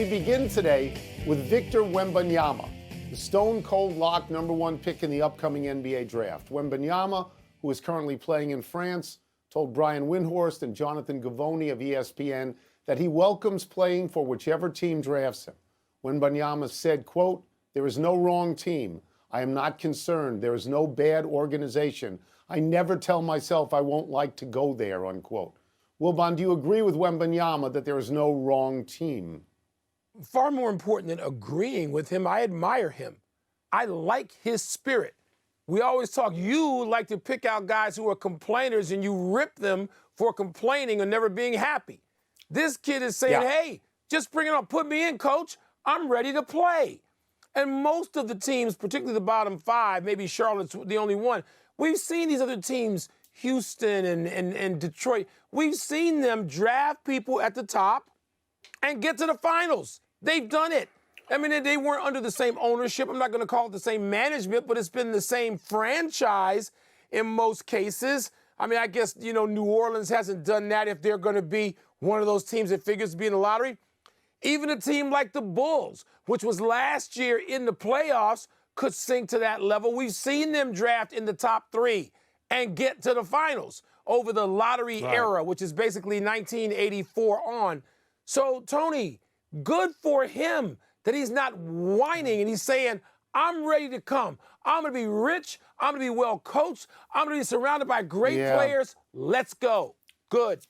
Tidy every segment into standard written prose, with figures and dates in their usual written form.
we begin today with Victor Wembanyama, the stone-cold lock #1 pick in the upcoming NBA draft. Wembanyama, who is currently playing in France, told Brian Windhorst and Jonathan Givony of ESPN that he welcomes playing for whichever team drafts him. Wembanyama said, quote, "There is no wrong team. I am not concerned. There is no bad organization. I never tell myself I won't like to go there," unquote. Wilbon, do you agree with Wembanyama that there is no wrong team? Far more important than agreeing with him, I admire him. I like his spirit. We always talk, you like to pick out guys who are complainers and you rip them for complaining or never being happy. This kid is saying, hey, just bring it on. Put me in, coach. I'm ready to play. And most of the teams, particularly the bottom five, maybe Charlotte's the only one, we've seen these other teams, Houston and Detroit, we've seen them draft people at the top and get to the finals. They've done it. I mean, they weren't under the same ownership. I'm not going to call it the same management, but it's been the same franchise in most cases. I mean, I guess, New Orleans hasn't done that if they're going to be one of those teams that figures to be in the lottery. Even a team like the Bulls, which was last year in the playoffs, could sink to that level. We've seen them draft in the top 3 and get to the finals over the lottery era, which is basically 1984 on. So, Tony, good for him that he's not whining and he's saying, I'm ready to come. I'm going to be rich. I'm going to be well coached. I'm going to be surrounded by great players. Let's go. Good.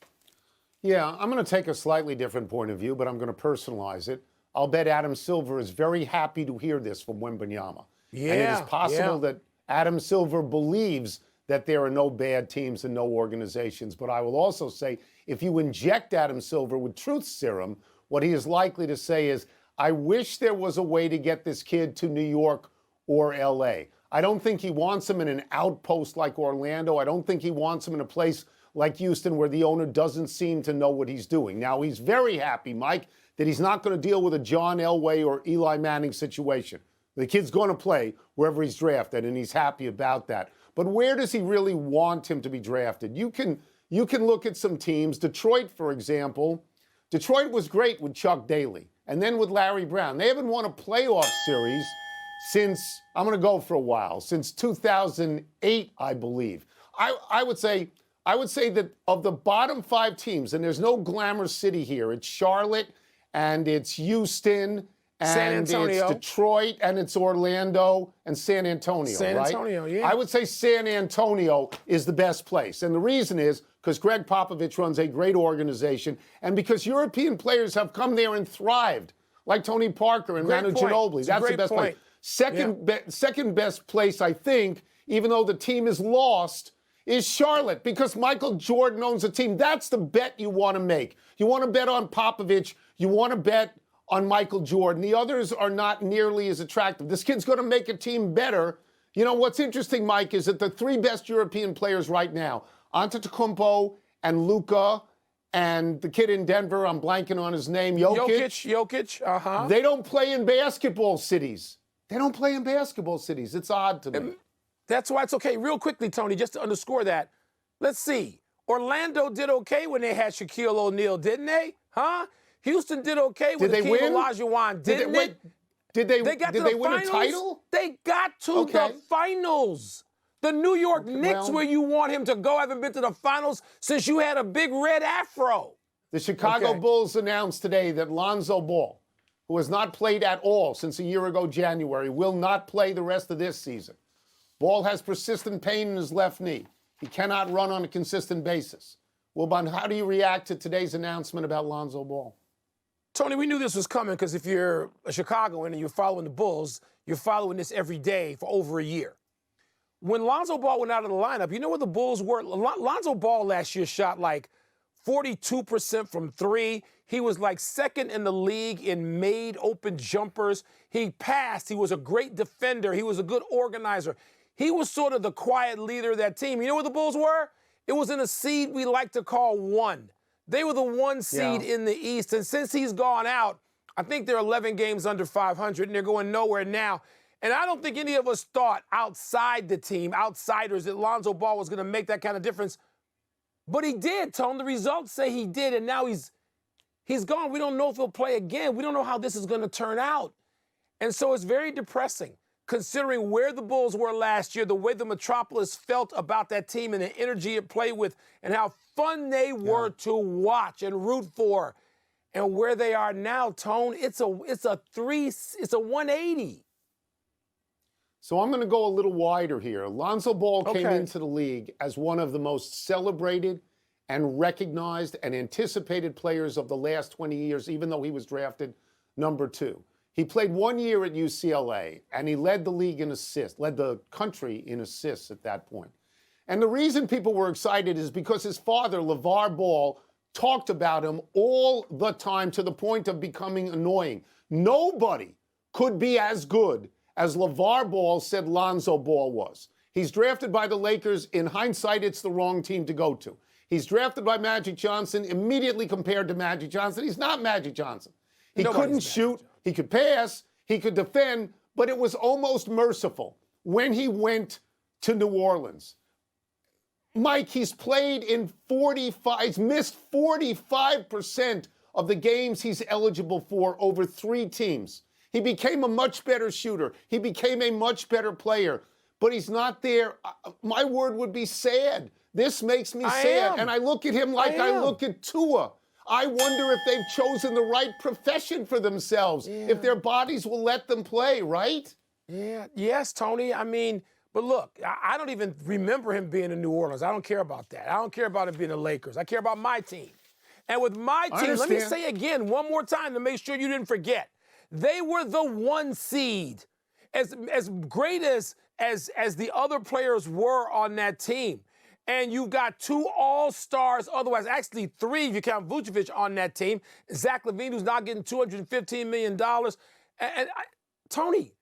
Yeah, I'm going to take a slightly different point of view, but I'm going to personalize it. I'll bet Adam Silver is very happy to hear this from Wembanyama. Yeah, and it is possible that Adam Silver believes that there are no bad teams and no organizations. But I will also say, if you inject Adam Silver with truth serum, what he is likely to say is, I wish there was a way to get this kid to New York or L.A. I don't think he wants him in an outpost like Orlando. I don't think he wants him in a place like Houston where the owner doesn't seem to know what he's doing. Now, he's very happy, Mike, that he's not going to deal with a John Elway or Eli Manning situation. The kid's going to play wherever he's drafted, and he's happy about that. But where does he really want him to be drafted? You can look at some teams. Detroit, for example. Detroit was great with Chuck Daly and then with Larry Brown. They haven't won a playoff series since, I'm going to go for a while, since 2008, I believe. I would say that of the bottom 5 teams, and there's no glamour city here, it's Charlotte and it's Houston and it's Detroit and it's Orlando and San Antonio, San Antonio, yeah. I would say San Antonio is the best place. And the reason is because Greg Popovich runs a great organization and because European players have come there and thrived, like Tony Parker and Manu Ginobili. That's the best place. Second best place, I think, even though the team is lost, is Charlotte because Michael Jordan owns a team. That's the bet you want to make. You want to bet on Popovich. You want to bet on Michael Jordan. The others are not nearly as attractive. This kid's going to make a team better. You know, what's interesting, Mike, is that the 3 best European players right now, Antetokounmpo and Luka and the kid in Denver, I'm blanking on his name, Jokic. They don't play in basketball cities. It's odd to me. That's why it's okay. Real quickly, Tony, just to underscore that, let's see. Orlando did okay when they had Shaquille O'Neal, didn't they? Huh? Houston did okay with Hakeem Olajuwon, didn't they? Did they win finals. A title? They got to the finals. The New York Knicks, where you want him to go, haven't been to the finals since you had a big red afro. The Chicago Bulls announced today that Lonzo Ball, who has not played at all since a year ago, January, will not play the rest of this season. Ball has persistent pain in his left knee. He cannot run on a consistent basis. Wilbon, how do you react to today's announcement about Lonzo Ball? Tony, we knew this was coming because if you're a Chicagoan and you're following the Bulls, you're following this every day for over a year. When Lonzo Ball went out of the lineup, you know where the Bulls were? Lonzo Ball last year shot like 42% from 3. He was like second in the league in made open jumpers. He passed. He was a great defender. He was a good organizer. He was sort of the quiet leader of that team. You know where the Bulls were? It was in a seed we like to call 1. They were the 1 seed in the East. And since he's gone out, I think they're 11 games under 500, and they're going nowhere now. And I don't think any of us thought outside the team, outsiders, that Lonzo Ball was going to make that kind of difference. But he did, Tone. The results say he did, and now he's He's gone. We don't know if he'll play again. We don't know how this is going to turn out. And so it's very depressing, considering where the Bulls were last year, the way the Metropolis felt about that team and the energy it played with, and how fun they were to watch and root for. And where they are now, Tone, it's a 180. So I'm going to go a little wider here. Lonzo Ball came into the league as one of the most celebrated and recognized and anticipated players of the last 20 years, even though he was drafted number 2. He played 1 year at UCLA, and he led the league in assists, led the country in assists at that point. And the reason people were excited is because his father, LeVar Ball, talked about him all the time to the point of becoming annoying. Nobody could be as good as LeVar Ball said Lonzo Ball was. He's drafted by the Lakers. In hindsight, it's the wrong team to go to. He's drafted by Magic Johnson, immediately compared to Magic Johnson. He's not Magic Johnson. He couldn't shoot, he could pass, he could defend, but it was almost merciful when he went to New Orleans. Mike, he's played in he's missed 45% of the games he's eligible for over 3 teams. He became a much better shooter. He became a much better player, but he's not there. My word would be sad. This makes me sad. And I look at him like I look at Tua. I wonder if they've chosen the right profession for themselves, if their bodies will let them play, right? Yeah. Yes, Tony. I mean, but look, I don't even remember him being in New Orleans. I don't care about that. I don't care about him being the Lakers. I care about my team. And with my team, let me say again one more time to make sure you didn't forget. They were the 1 seed. As great as the other players were on that team. And you got 2 all-stars, otherwise actually 3 if you count Vucevic on that team. Zach LaVine, who's now getting $215 million. Tony,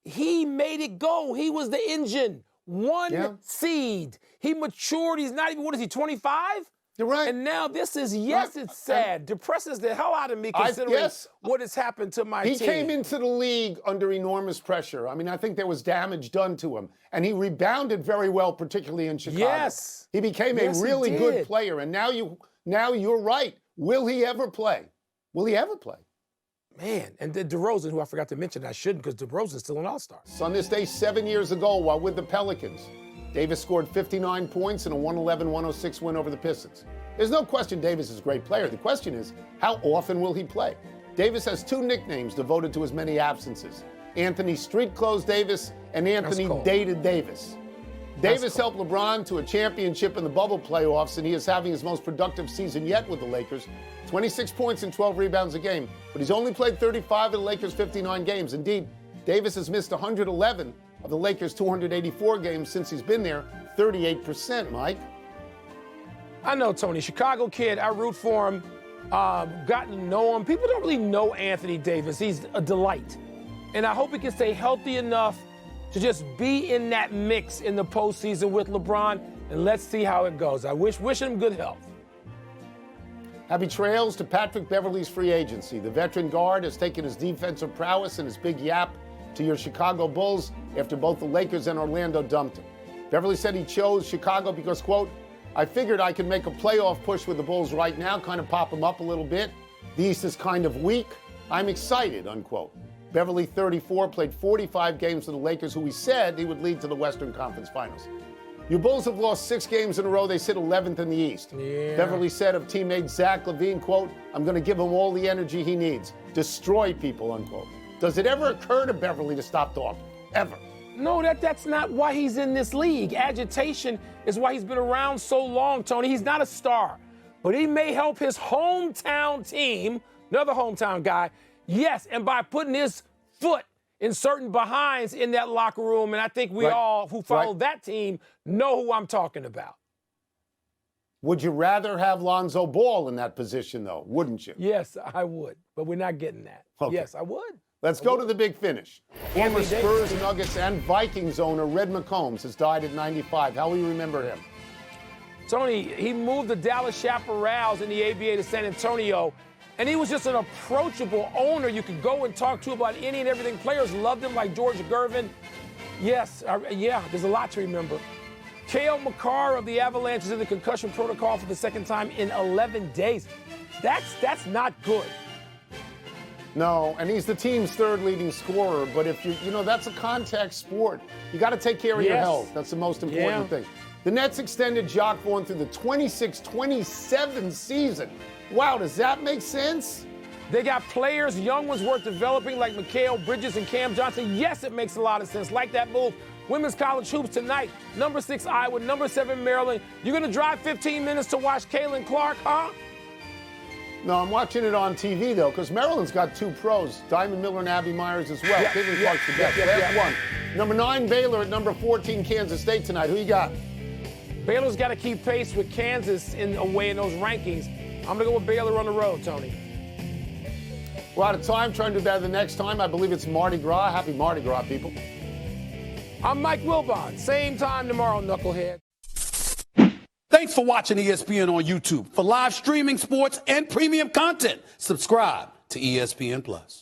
he made it go. He was the engine. 1 seed. He matured. He's not even, what is he, 25? You're right. And now this is, it's sad. Depresses the hell out of me considering what has happened to my team. He came into the league under enormous pressure. I mean, I think there was damage done to him. And he rebounded very well, particularly in Chicago. Yes. He became a really good player. And now you're right. Will he ever play? Will he ever play? Man, and DeRozan, who I forgot to mention, I shouldn't because DeRozan's still an all-star. So on this day 7 years ago, while with the Pelicans, Davis scored 59 points in a 111-106 win over the Pistons. There's no question Davis is a great player. The question is, how often will he play? Davis has 2 nicknames devoted to his many absences. Anthony Street Clothes Davis and Anthony Dated Davis. Davis helped LeBron to a championship in the bubble playoffs, and he is having his most productive season yet with the Lakers. 26 points and 12 rebounds a game. But he's only played 35 of the Lakers' 59 games. Indeed, Davis has missed 111 of the Lakers' 284 games since he's been there, 38%, Mike. I know, Tony. Chicago kid. I root for him. Gotten to know him. People don't really know Anthony Davis. He's a delight. And I hope he can stay healthy enough to just be in that mix in the postseason with LeBron. And let's see how it goes. I wish him good health. Happy trails to Patrick Beverley's free agency. The veteran guard has taken his defensive prowess and his big yap to your Chicago Bulls after both the Lakers and Orlando dumped him. Beverley said he chose Chicago because, quote, I figured I could make a playoff push with the Bulls right now, kind of pop them up a little bit. The East is kind of weak. I'm excited, unquote. Beverley, 34, played 45 games for the Lakers, who he said he would lead to the Western Conference Finals. Your Bulls have lost 6 games in a row. They sit 11th in the East. Yeah. Beverley said of teammate Zach LaVine, quote, I'm going to give him all the energy he needs. Destroy people, unquote. Does it ever occur to Beverley to stop talking? Ever? No, that's not why he's in this league. Agitation is why he's been around so long, Tony. He's not a star, but he may help his hometown team, another hometown guy, yes, and by putting his foot in certain behinds in that locker room, and I think we all who follow that team know who I'm talking about. Would you rather have Lonzo Ball in that position, though? Wouldn't you? Yes, I would, but we're not getting that. Okay. Yes, I would. Let's go to the big finish. Former Spurs, Nuggets, and Vikings owner Red McCombs has died at 95. How will you remember him? Tony, he moved the Dallas Chaparrals in the ABA to San Antonio, and he was just an approachable owner you could go and talk to about any and everything. Players loved him, like George Gervin. Yes, there's a lot to remember. Cale Makar of the Avalanche is in the concussion protocol for the second time in 11 days. That's not good. No, and he's the team's third leading scorer. But if that's a contact sport. You got to take care of your health. That's the most important thing. The Nets extended Jacques Vaughn through the 26-27 season. Wow, does that make sense? They got players, young ones worth developing like Mikal Bridges and Cam Johnson. Yes, it makes a lot of sense. Like that move. Women's college hoops tonight. Number 6 Iowa, number 7 Maryland. You're going to drive 15 minutes to watch Caitlin Clark, huh? No, I'm watching it on TV, though, because Maryland's got 2 pros, Diamond Miller and Abby Myers as well. Caitlin Clark's the best. Last one. Number 9 Baylor at number 14 Kansas State tonight. Who you got? Baylor's got to keep pace with Kansas away in those rankings. I'm going to go with Baylor on the road, Tony. We're out of time. Trying to do better the next time. I believe it's Mardi Gras. Happy Mardi Gras, people. I'm Mike Wilbon. Same time tomorrow, knucklehead. Thanks for watching ESPN on YouTube. For live streaming, sports, and premium content, subscribe to ESPN+.